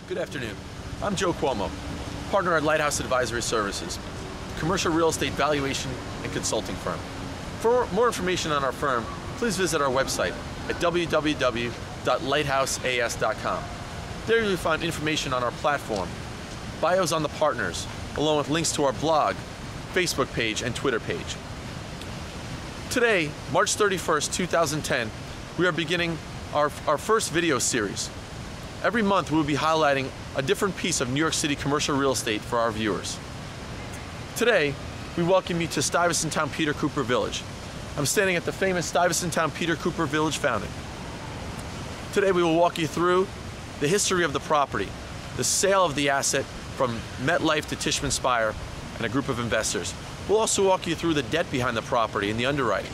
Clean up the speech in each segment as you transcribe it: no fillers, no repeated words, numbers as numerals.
Good afternoon. I'm Joe Cuomo, partner at Lighthouse Advisory Services, commercial real estate valuation and consulting firm. For more information on our firm, please visit our website at www.lighthouseas.com. There you'll find information on our platform, bios on the partners, along with links to our blog, Facebook page, and Twitter page. Today, March 31st, 2010, we are beginning our first video series. Every month we will be highlighting a different piece of New York City commercial real estate for our viewers. Today, we welcome you to Stuyvesant Town Peter Cooper Village. I'm standing at the famous Stuyvesant Town Peter Cooper Village fountain. Today we will walk you through the history of the property, the sale of the asset from MetLife to Tishman Speyer and a group of investors. We'll also walk you through the debt behind the property and the underwriting.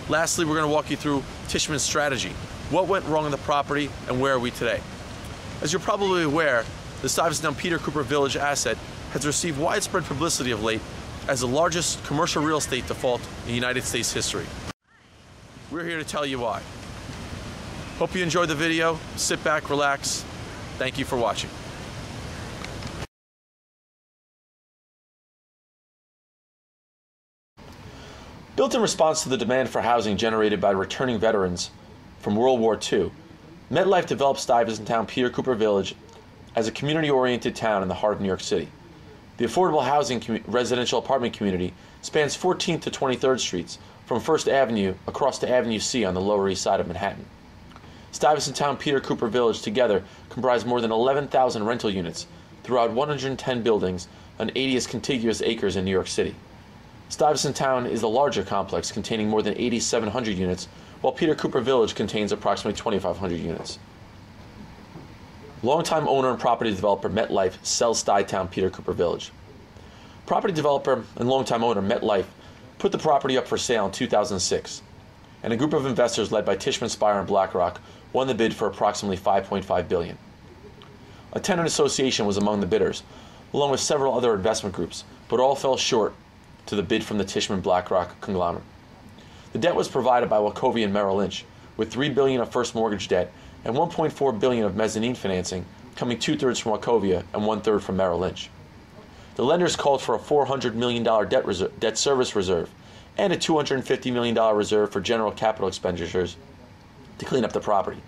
Lastly, we're going to walk you through Tishman's strategy. What went wrong on the property and where are we today? As you're probably aware, the Stuyvesant Town Peter Cooper Village asset has received widespread publicity of late as the largest commercial real estate default in United States history. We're here to tell you why. Hope you enjoyed the video. Sit back, relax. Thank you for watching. Built in response to the demand for housing generated by returning veterans from World War II, MetLife developed Stuyvesant Town Peter Cooper Village as a community-oriented town in the heart of New York City. The affordable housing residential apartment community spans 14th to 23rd Streets from First Avenue across to Avenue C on the Lower East Side of Manhattan. Stuyvesant Town Peter Cooper Village together comprise more than 11,000 rental units throughout 110 buildings on 80 contiguous acres in New York City. Stuyvesant Town is the larger complex containing more than 8,700 units, while Peter Cooper Village contains approximately 2,500 units. Longtime owner and property developer MetLife sells Stuytown Peter Cooper Village. Property developer and longtime owner MetLife put the property up for sale in 2006, and a group of investors led by Tishman Speyer and BlackRock won the bid for approximately $5.5 billion. A tenant association was among the bidders, along with several other investment groups, but all fell short to the bid from the Tishman BlackRock conglomerate. The debt was provided by Wachovia and Merrill Lynch, with $3 billion of first mortgage debt and $1.4 billion of mezzanine financing, coming 2/3 from Wachovia and 1/3 from Merrill Lynch. The lenders called for a $400 million debt service reserve and a $250 million reserve for general capital expenditures to clean up the property.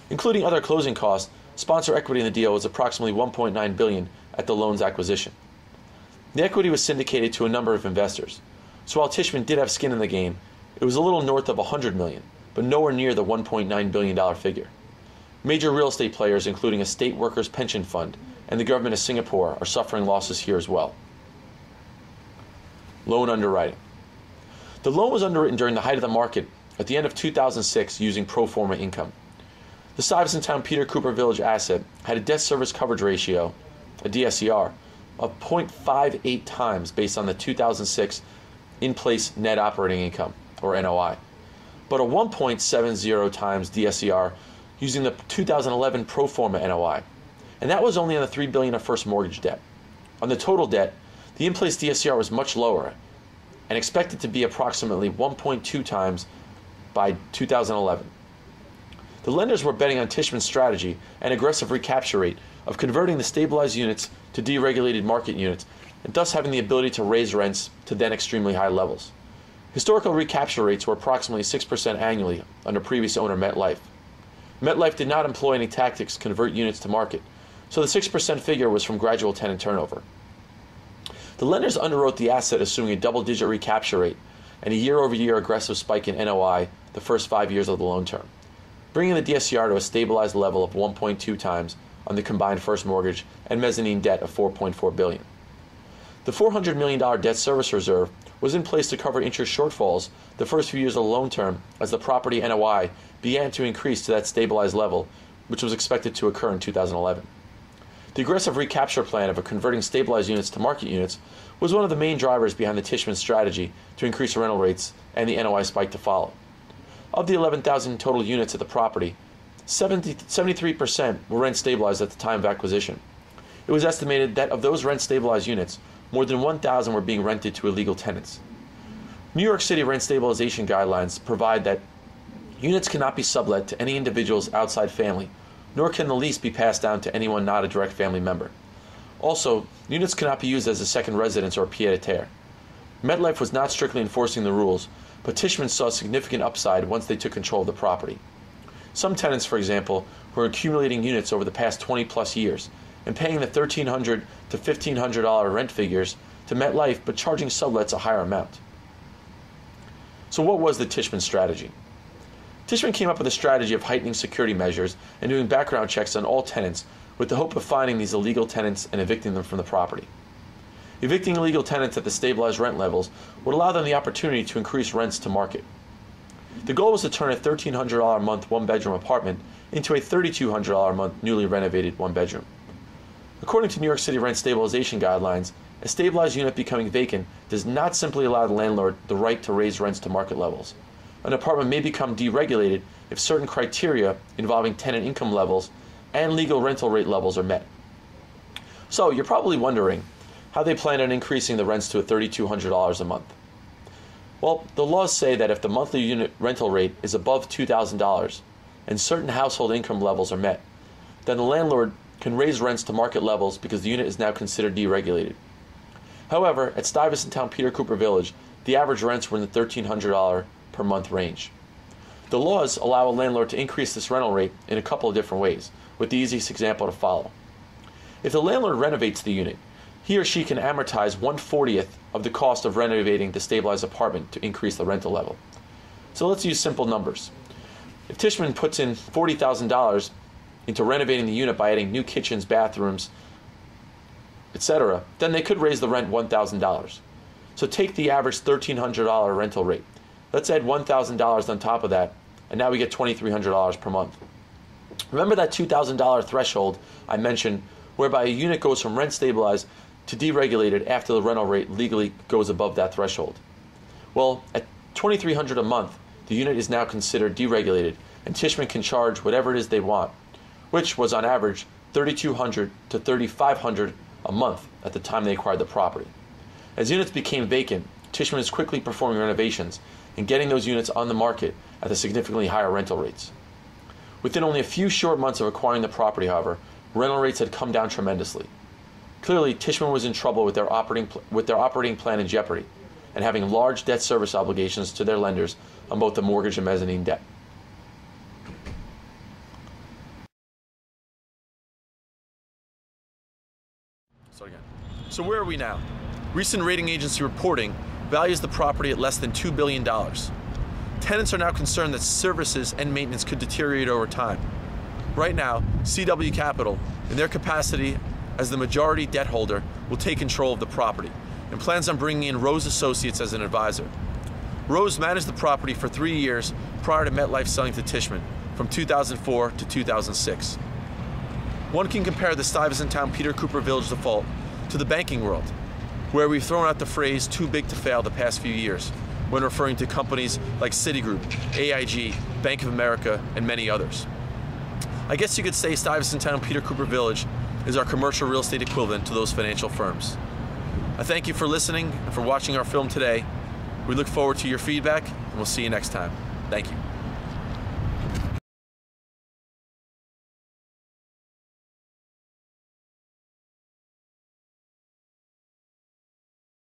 Including other closing costs, sponsor equity in the deal was approximately $1.9 billion at the loan's acquisition. The equity was syndicated to a number of investors, so while Tishman did have skin in the game, it was a little north of $100 million, but nowhere near the $1.9 billion figure. Major real estate players, including a state workers' pension fund and the government of Singapore, are suffering losses here as well. Loan underwriting. The loan was underwritten during the height of the market at the end of 2006 using pro forma income. The Stuyvesant Town Peter Cooper Village asset had a debt service coverage ratio, a DSCR, of 0.58 times based on the 2006 in-place net operating income, or NOI, but a 1.70 times DSCR using the 2011 pro forma NOI, and that was only on the $3 billion of first mortgage debt. On the total debt, the in-place DSCR was much lower and expected to be approximately 1.2 times by 2011. The lenders were betting on Tishman's strategy and aggressive recapture rate of converting the stabilized units to deregulated market units, and thus having the ability to raise rents to then extremely high levels. Historical recapture rates were approximately 6% annually under previous owner MetLife. MetLife did not employ any tactics to convert units to market, so the 6% figure was from gradual tenant turnover. The lenders underwrote the asset assuming a double-digit recapture rate and a year-over-year aggressive spike in NOI the first 5 years of the loan term, bringing the DSCR to a stabilized level of 1.2 times on the combined first mortgage and mezzanine debt of $4.4 billion. The $400 million debt service reserve was in place to cover interest shortfalls the first few years of the loan term as the property NOI began to increase to that stabilized level, which was expected to occur in 2011. The aggressive recapture plan of converting stabilized units to market units was one of the main drivers behind the Tishman strategy to increase rental rates and the NOI spike to follow. Of the 11,000 total units at the property, 73% were rent stabilized at the time of acquisition. It was estimated that of those rent stabilized units, more than 1,000 were being rented to illegal tenants. New York City rent stabilization guidelines provide that units cannot be sublet to any individual's outside family, nor can the lease be passed down to anyone not a direct family member. Also, units cannot be used as a second residence or pied-à-terre. MetLife was not strictly enforcing the rules, but Tishman saw significant upside once they took control of the property. Some tenants, for example, were accumulating units over the past 20 plus years and paying the $1,300 to $1,500 rent figures to MetLife but charging sublets a higher amount. So what was the Tishman strategy? Tishman came up with a strategy of heightening security measures and doing background checks on all tenants with the hope of finding these illegal tenants and evicting them from the property. Evicting illegal tenants at the stabilized rent levels would allow them the opportunity to increase rents to market. The goal was to turn a $1,300 a month one-bedroom apartment into a $3,200 a month newly renovated one-bedroom. According to New York City rent stabilization guidelines, a stabilized unit becoming vacant does not simply allow the landlord the right to raise rents to market levels. An apartment may become deregulated if certain criteria involving tenant income levels and legal rental rate levels are met. So you're probably wondering how they plan on increasing the rents to $3,200 a month. Well, the laws say that if the monthly unit rental rate is above $2,000 and certain household income levels are met, then the landlord can raise rents to market levels because the unit is now considered deregulated. However, at Stuyvesant Town Peter Cooper Village, the average rents were in the $1,300 per month range. The laws allow a landlord to increase this rental rate in a couple of different ways, with the easiest example to follow. If the landlord renovates the unit, he or she can amortize 1/40th of the cost of renovating the stabilized apartment to increase the rental level. So let's use simple numbers. If Tishman puts in $40,000 into renovating the unit by adding new kitchens, bathrooms, etc., then they could raise the rent $1,000. So take the average $1,300 rental rate. Let's add $1,000 on top of that, and now we get $2,300 per month. Remember that $2,000 threshold I mentioned, whereby a unit goes from rent stabilized to deregulated after the rental rate legally goes above that threshold? Well, at $2,300 a month, the unit is now considered deregulated, and Tishman can charge whatever it is they want, which was on average $3,200 to $3,500 a month at the time they acquired the property. As units became vacant, Tishman is quickly performing renovations and getting those units on the market at the significantly higher rental rates. Within only a few short months of acquiring the property, however, rental rates had come down tremendously. Clearly, Tishman was in trouble with their operating plan in jeopardy and having large debt service obligations to their lenders on both the mortgage and mezzanine debt. So where are we now? Recent rating agency reporting values the property at less than $2 billion. Tenants are now concerned that services and maintenance could deteriorate over time. Right now, CW Capital, in their capacity as the majority debt holder, will take control of the property and plans on bringing in Rose Associates as an advisor. Rose managed the property for 3 years prior to MetLife selling to Tishman from 2004 to 2006. One can compare the Stuyvesant Town Peter Cooper Village default to the banking world, where we've thrown out the phrase too big to fail the past few years when referring to companies like Citigroup, AIG, Bank of America, and many others. I guess you could say Stuyvesant Town Peter Cooper Village is our commercial real estate equivalent to those financial firms. I thank you for listening and for watching our film today. We look forward to your feedback, and we'll see you next time. Thank you.